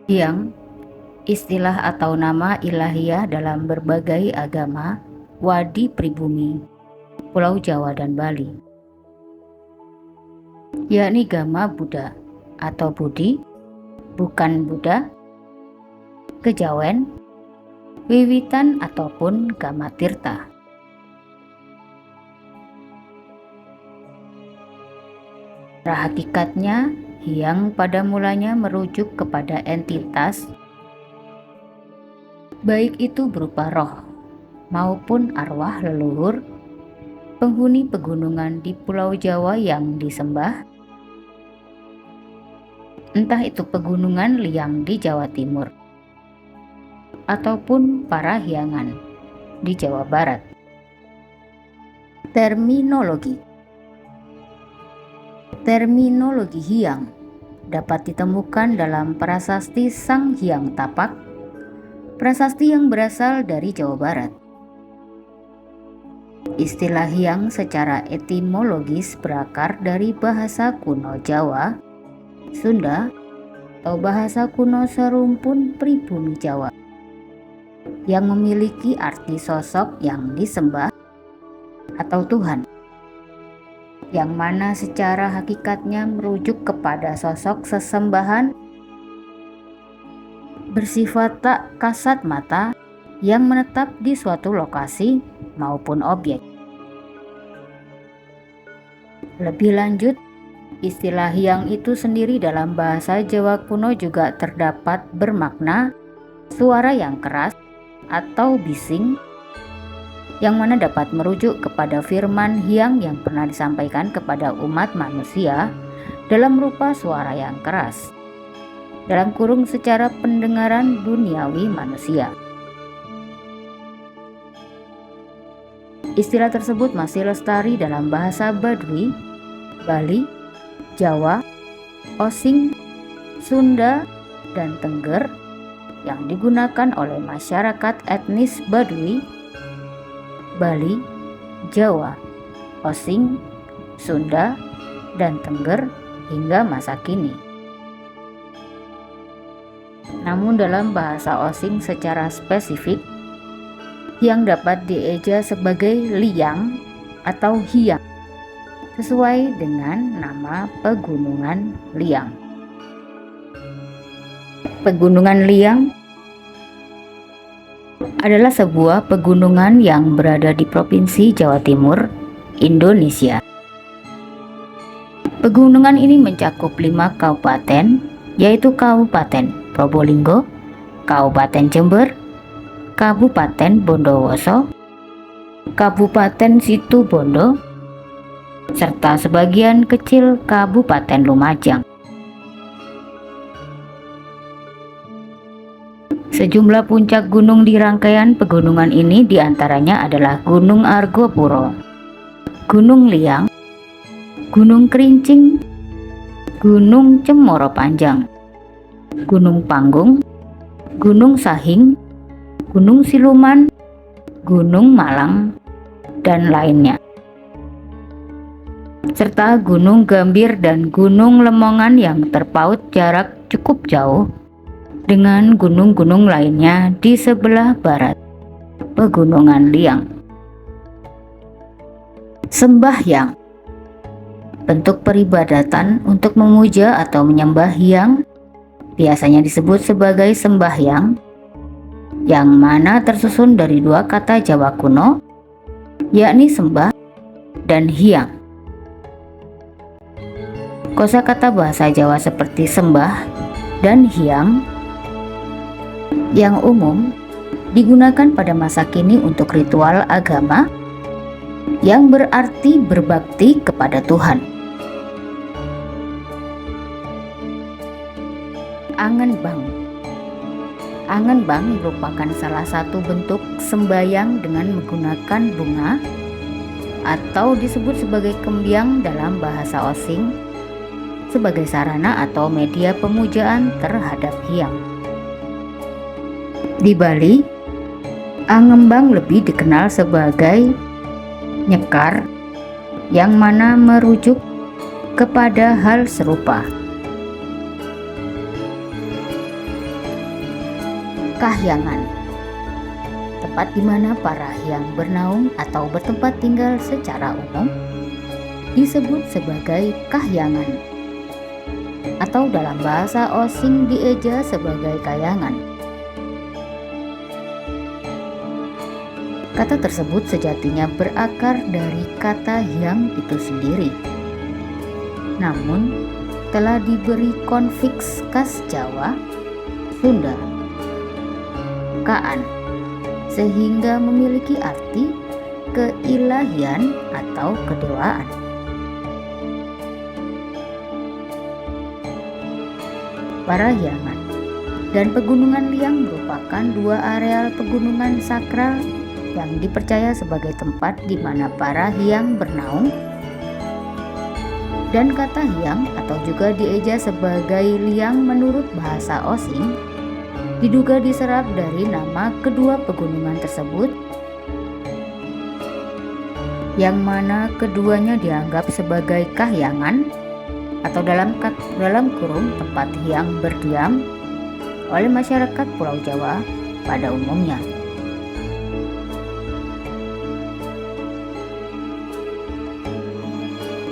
Hyang, istilah atau nama ilahiyah dalam berbagai agama, wadi pribumi, Pulau Jawa dan Bali, yakni Gama Buddha atau Budi, bukan Buddha, Kejawen, Wiwitan ataupun Gama Tirta. Hakikatnya, Hyang pada mulanya merujuk kepada entitas, baik itu berupa roh maupun arwah leluhur penghuni pegunungan di Pulau Jawa yang disembah, entah itu pegunungan liang di Jawa Timur ataupun para hyangan di Jawa Barat. Terminologi Hyang dapat ditemukan dalam prasasti Sang Hyang Tapak, prasasti yang berasal dari Jawa Barat. Istilah Hyang secara etimologis berakar dari bahasa kuno Jawa, Sunda, atau bahasa kuno serumpun pribumi Jawa, yang memiliki arti sosok yang disembah atau Tuhan, yang mana secara hakikatnya merujuk kepada sosok sesembahan bersifat tak kasat mata yang menetap di suatu lokasi maupun objek. Lebih lanjut, istilah Hyang itu sendiri dalam bahasa Jawa kuno juga terdapat bermakna suara yang keras atau bising, yang mana dapat merujuk kepada firman Hyang yang pernah disampaikan kepada umat manusia dalam rupa suara yang keras, dalam kurung secara pendengaran duniawi manusia. Istilah tersebut masih lestari dalam bahasa Baduy, Bali, Jawa, Osing, Sunda, dan Tengger yang digunakan oleh masyarakat etnis Baduy, Bali, Jawa, Osing, Sunda, dan Tengger hingga masa kini. Namun dalam bahasa Osing secara spesifik, yang dapat dieja sebagai liang atau hyang, sesuai dengan nama pegunungan liang. Pegunungan Liang adalah sebuah pegunungan yang berada di Provinsi Jawa Timur, Indonesia. Pegunungan ini mencakup 5 kabupaten, yaitu Kabupaten Probolinggo, Kabupaten Jember, Kabupaten Bondowoso, Kabupaten Situbondo, serta sebagian kecil Kabupaten Lumajang. Sejumlah puncak gunung di rangkaian pegunungan ini diantaranya adalah Gunung Argopuro, Gunung Liang, Gunung Kerincing, Gunung Cemoro Panjang, Gunung Panggung, Gunung Sahing, Gunung Siluman, Gunung Malang, dan lainnya, serta Gunung Gambir dan Gunung Lemongan yang terpaut jarak cukup jauh dengan gunung-gunung lainnya di sebelah barat Pegunungan Liang. Sembahyang, bentuk peribadatan untuk memuja atau menyembah Hyang, biasanya disebut sebagai sembahyang, yang mana tersusun dari 2 kata Jawa kuno, yakni sembah dan hyang. Kosakata bahasa Jawa seperti sembah dan hyang yang umum digunakan pada masa kini untuk ritual agama yang berarti berbakti kepada Tuhan. Angenbang. Angenbang merupakan salah satu bentuk sembayang dengan menggunakan bunga atau disebut sebagai kembyang dalam bahasa Osing, sebagai sarana atau media pemujaan terhadap hyang. Di Bali, Angembang lebih dikenal sebagai nyekar, yang mana merujuk kepada hal serupa. Kahyangan, tempat di mana para hyang bernaung atau bertempat tinggal secara umum, disebut sebagai kahyangan, atau dalam bahasa Osing dieja sebagai kayangan. Kata tersebut sejatinya berakar dari kata hyang itu sendiri, namun telah diberi konfiks khas Jawa, Sunda, Kaan, sehingga memiliki arti keilahian atau kedewaan. Parahyangan dan Pegunungan Liang merupakan dua areal pegunungan sakral yang dipercaya sebagai tempat di mana para hyang bernaung, dan kata hyang atau juga dieja sebagai liang menurut bahasa Osing diduga diserap dari nama kedua pegunungan tersebut, yang mana keduanya dianggap sebagai kahyangan atau dalam kurung tempat hyang berdiam oleh masyarakat Pulau Jawa pada umumnya.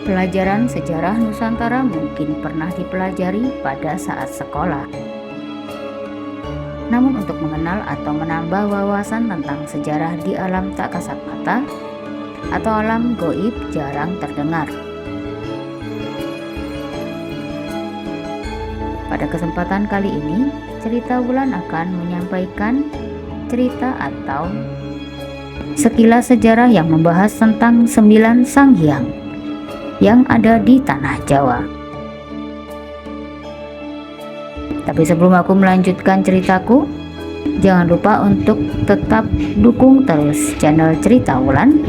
Pelajaran sejarah Nusantara mungkin pernah dipelajari pada saat sekolah. Namun untuk mengenal atau menambah wawasan tentang sejarah di alam tak kasat mata atau alam goib jarang terdengar. Pada kesempatan kali ini, Cerita Wulan akan menyampaikan cerita atau sekilas sejarah yang membahas tentang 9 sang hyang yang ada di tanah Jawa. Tapi sebelum aku melanjutkan ceritaku, jangan lupa untuk tetap dukung terus channel Cerita Wulan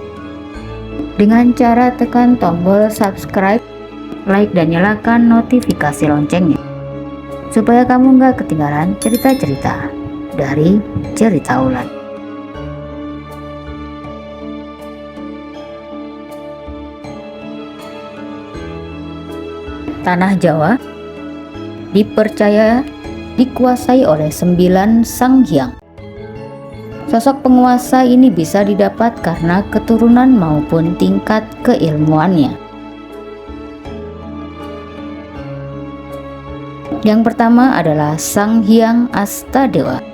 dengan cara tekan tombol subscribe, like, dan nyalakan notifikasi loncengnya, supaya kamu nggak ketinggalan cerita-cerita dari Cerita Wulan. Tanah Jawa dipercaya dikuasai oleh 9 sang hyang. Sosok penguasa ini bisa didapat karena keturunan maupun tingkat keilmuannya. Yang pertama adalah Sang Hyang Astadewa.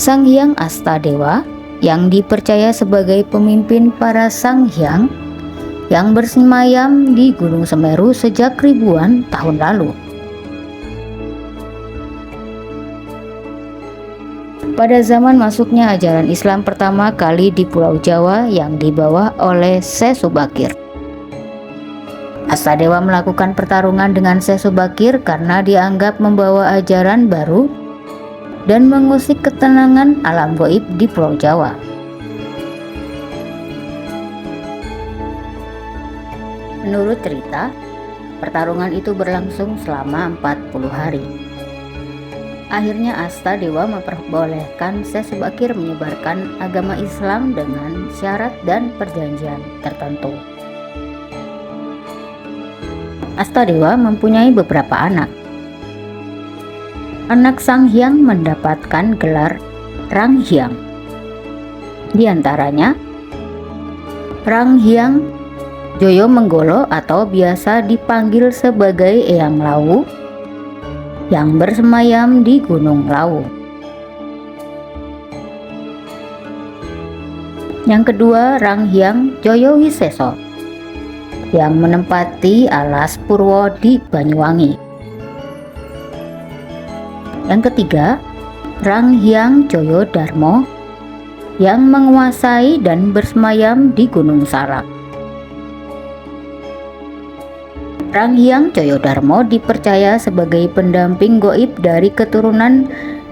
Sang Hyang Astadewa yang dipercaya sebagai pemimpin para sang hyang yang bersemayam di Gunung Semeru sejak ribuan tahun lalu. Pada zaman masuknya ajaran Islam pertama kali di Pulau Jawa yang dibawa oleh Syekh Subakir, Astadewa melakukan pertarungan dengan Syekh Subakir karena dianggap membawa ajaran baru dan mengusik ketenangan alam gaib di Pulau Jawa. Menurut cerita, pertarungan itu berlangsung selama 40 hari. Akhirnya Astadewa memperbolehkan Syekh Subakir menyebarkan agama Islam dengan syarat dan perjanjian tertentu. Astadewa mempunyai beberapa anak. Anak sang hyang mendapatkan gelar Rang Hyang. Di antaranya Rang Hyang Joyo Menggolo atau biasa dipanggil sebagai Eyang Lawu yang bersemayam di Gunung Lawu. Yang kedua, Rang Hyang Joyo Wiseso yang menempati alas Purwo di Banyuwangi. Yang ketiga, Rang Hyang Joyo Darmo yang menguasai dan bersemayam di Gunung Salak. Rang Hyang Joyodarmo dipercaya sebagai pendamping goib dari keturunan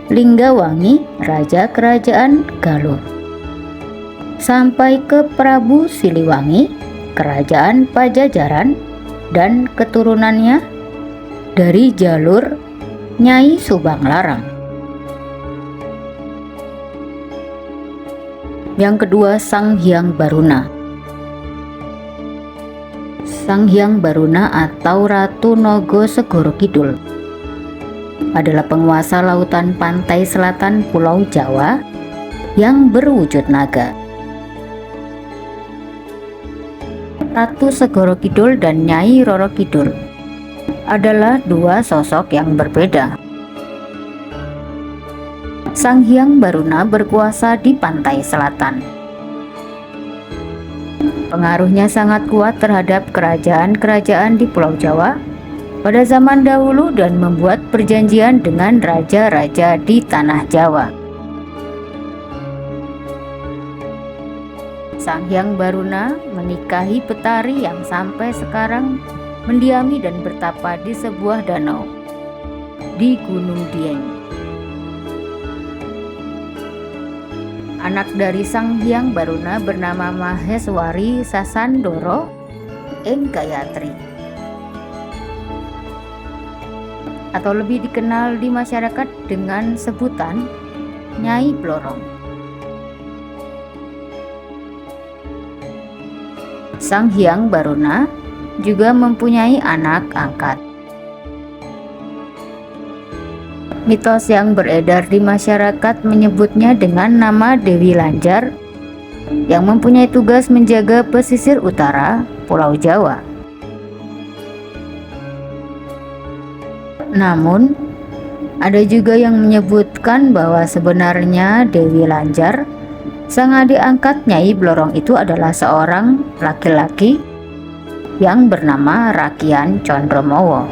Linggawangi, Raja Kerajaan Galuh. sampai ke Prabu Siliwangi, Kerajaan Pajajaran, dan keturunannya dari jalur Nyai Subang Larang. Yang kedua, Sang Hyang Baruna. Sang Hyang Baruna atau Ratu Nogo Segoro Kidul adalah penguasa lautan pantai selatan Pulau Jawa yang berwujud naga. Ratu Segoro Kidul dan Nyai Roro Kidul adalah dua sosok yang berbeda. Sang Hyang Baruna berkuasa di pantai selatan. Pengaruhnya sangat kuat terhadap kerajaan-kerajaan di Pulau Jawa pada zaman dahulu dan membuat perjanjian dengan raja-raja di tanah Jawa. Sang Hyang Baruna menikahi Petari yang sampai sekarang mendiami dan bertapa di sebuah danau di Gunung Dieng. Anak dari Sang Hyang Baruna bernama Maheswari Sasandoro ing Gayatri, atau lebih dikenal di masyarakat dengan sebutan Nyai Blorong. Sang Hyang Baruna juga mempunyai anak angkat. Mitos yang beredar di masyarakat menyebutnya dengan nama Dewi Lanjar yang mempunyai tugas menjaga pesisir utara Pulau Jawa. Namun, ada juga yang menyebutkan bahwa sebenarnya Dewi Lanjar, sang adik angkat Nyai Blorong, itu adalah seorang laki-laki yang bernama Rakian Condromowo.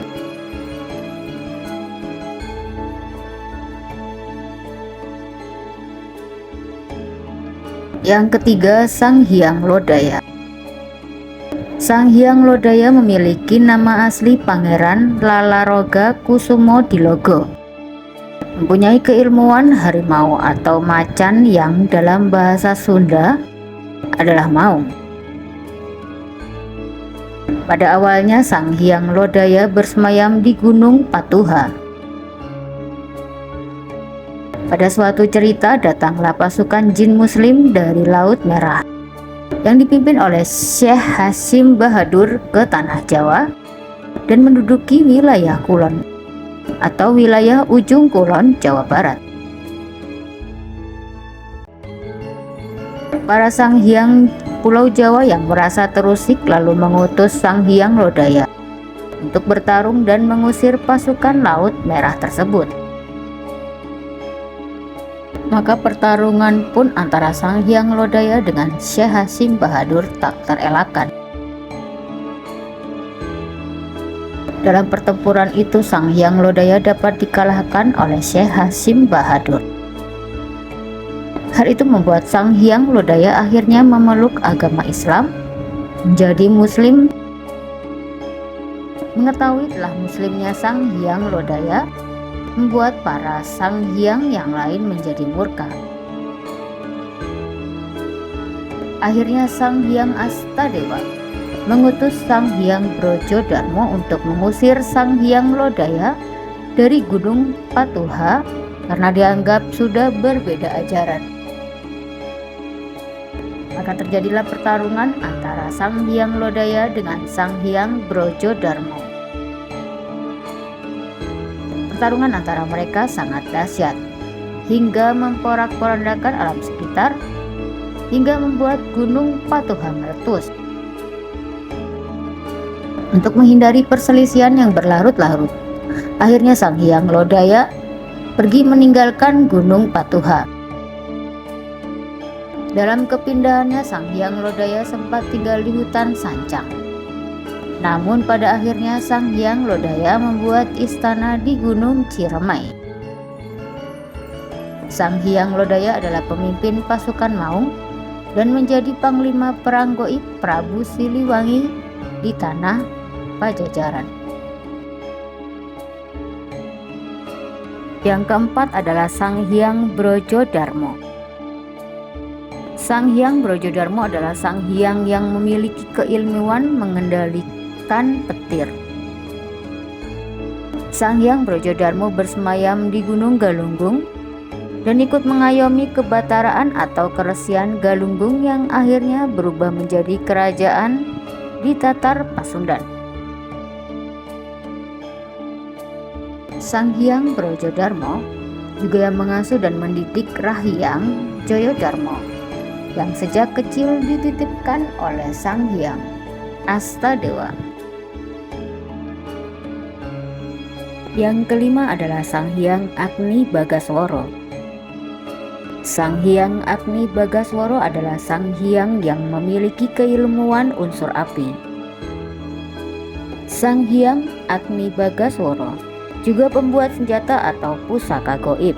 Yang ketiga, Sang Hyang Lodaya. Sang Hyang Lodaya memiliki nama asli Pangeran Lalaroga Kusumo Dilogo. Mempunyai keilmuan harimau atau macan yang dalam bahasa Sunda adalah maung. Pada awalnya Sang Hyang Lodaya bersemayam di Gunung Patuha. Pada suatu cerita datanglah pasukan jin muslim dari Laut Merah yang dipimpin oleh Syekh Hasim Bahadur ke tanah Jawa dan menduduki wilayah Kulon atau wilayah ujung Kulon, Jawa Barat. Para Sang Hyang Pulau Jawa yang merasa terusik lalu mengutus Sang Hyang Lodaya untuk bertarung dan mengusir pasukan Laut Merah tersebut. Maka pertarungan pun antara Sang Hyang Lodaya dengan Syekh Hasim Bahadur tak terelakkan. Dalam pertempuran itu Sang Hyang Lodaya dapat dikalahkan oleh Syekh Hasim Bahadur. Hal itu membuat Sang Hyang Lodaya akhirnya memeluk agama Islam, menjadi Muslim. Mengetahui telah Muslimnya Sang Hyang Lodaya membuat para Sang Hyang yang lain menjadi murka. Akhirnya Sang Hyang Astadewa mengutus Sang Hyang Brojodarmo untuk mengusir Sang Hyang Lodaya dari Gunung Patuha karena dianggap sudah berbeda ajaran. Maka terjadilah pertarungan antara Sang Hyang Lodaya dengan Sang Hyang Brojodarmo. Pertarungan antara mereka sangat dahsyat hingga memporak-porandakan alam sekitar hingga membuat Gunung Patuha meletus. Untuk menghindari perselisihan yang berlarut-larut, akhirnya Sang Hyang Lodaya pergi meninggalkan Gunung Patuha. Dalam kepindahannya Sang Hyang Lodaya sempat tinggal di hutan Sancang. Namun pada akhirnya Sang Hyang Lodaya membuat istana di Gunung Ciremai. Sang Hyang Lodaya adalah pemimpin pasukan Maung dan menjadi panglima perang gaib Prabu Siliwangi di tanah Pajajaran. Yang keempat adalah Sang Hyang Brojodarmo. Sang Hyang Brojodarmo adalah sang hyang yang memiliki keilmuan mengendalikan petir. Sang Hyang Brojodarmo bersemayam di Gunung Galunggung dan ikut mengayomi kebataraan atau keresian Galunggung yang akhirnya berubah menjadi kerajaan di Tatar Pasundan. Sang Hyang Brojodarmo juga yang mengasuh dan mendidik Rahyang Joyodarmo yang sejak kecil dititipkan oleh Sang Hyang Astadewa. Yang kelima adalah Sang Hyang Agni Bagaswara. Sang Hyang Agni Bagaswara adalah sang hyang yang memiliki keilmuan unsur api. Sang Hyang Agni Bagaswara juga pembuat senjata atau pusaka gaib.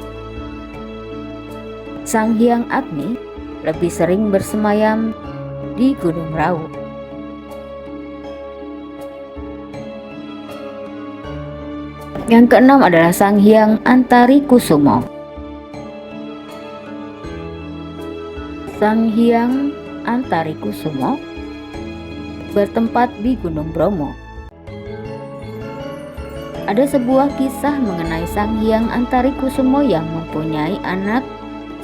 Sang Hyang Agni lebih sering bersemayam di Gunung Raung. Yang keenam adalah Sang Hyang Antarikusumo. Sang Hyang Antarikusumo bertempat di Gunung Bromo. Ada sebuah kisah mengenai Sang Hyang Antarikusumo yang mempunyai anak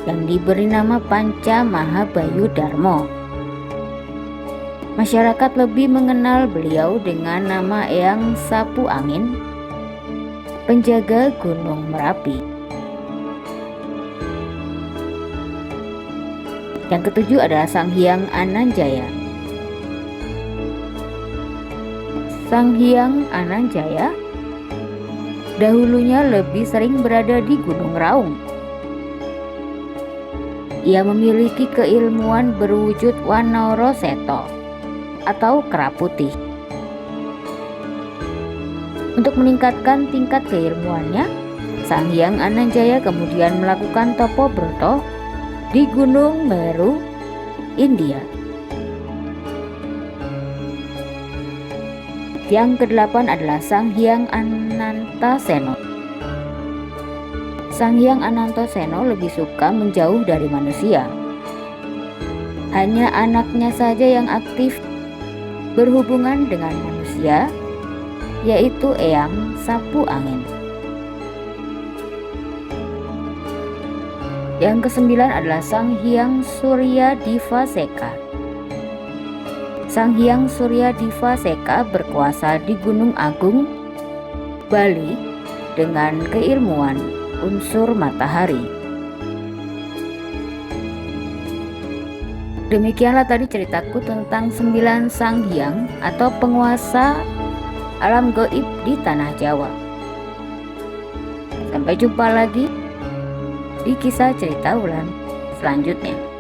yang diberi nama Panca Mahabayu Darmo. Masyarakat lebih mengenal beliau dengan nama Eyang Sapu Angin, penjaga Gunung Merapi. Yang ketujuh adalah Sang Hyang Ananjaya. Sang Hyang Ananjaya dahulunya lebih sering berada di Gunung Raung. Ia memiliki keilmuan berwujud Wanara Seta atau kera putih. Untuk meningkatkan tingkat keilmuannya, Sang Hyang Ananjaya kemudian melakukan topo broto di Gunung Meru, India. Yang kedelapan adalah Sang Hyang Anantasena. Sang Hyang Anantasena lebih suka menjauh dari manusia. Hanya anaknya saja yang aktif berhubungan dengan manusia, yaitu Eyang Sapu Angin. Yang kesembilan adalah Sang Hyang Suryadivaseka. Sang Hyang Suryadivaseka berkuasa di Gunung Agung, Bali dengan keilmuan unsur matahari. Demikianlah tadi ceritaku tentang 9 Sang Hyang atau penguasa alam gaib di tanah Jawa. Sampai jumpa lagi di kisah cerita Wulan selanjutnya.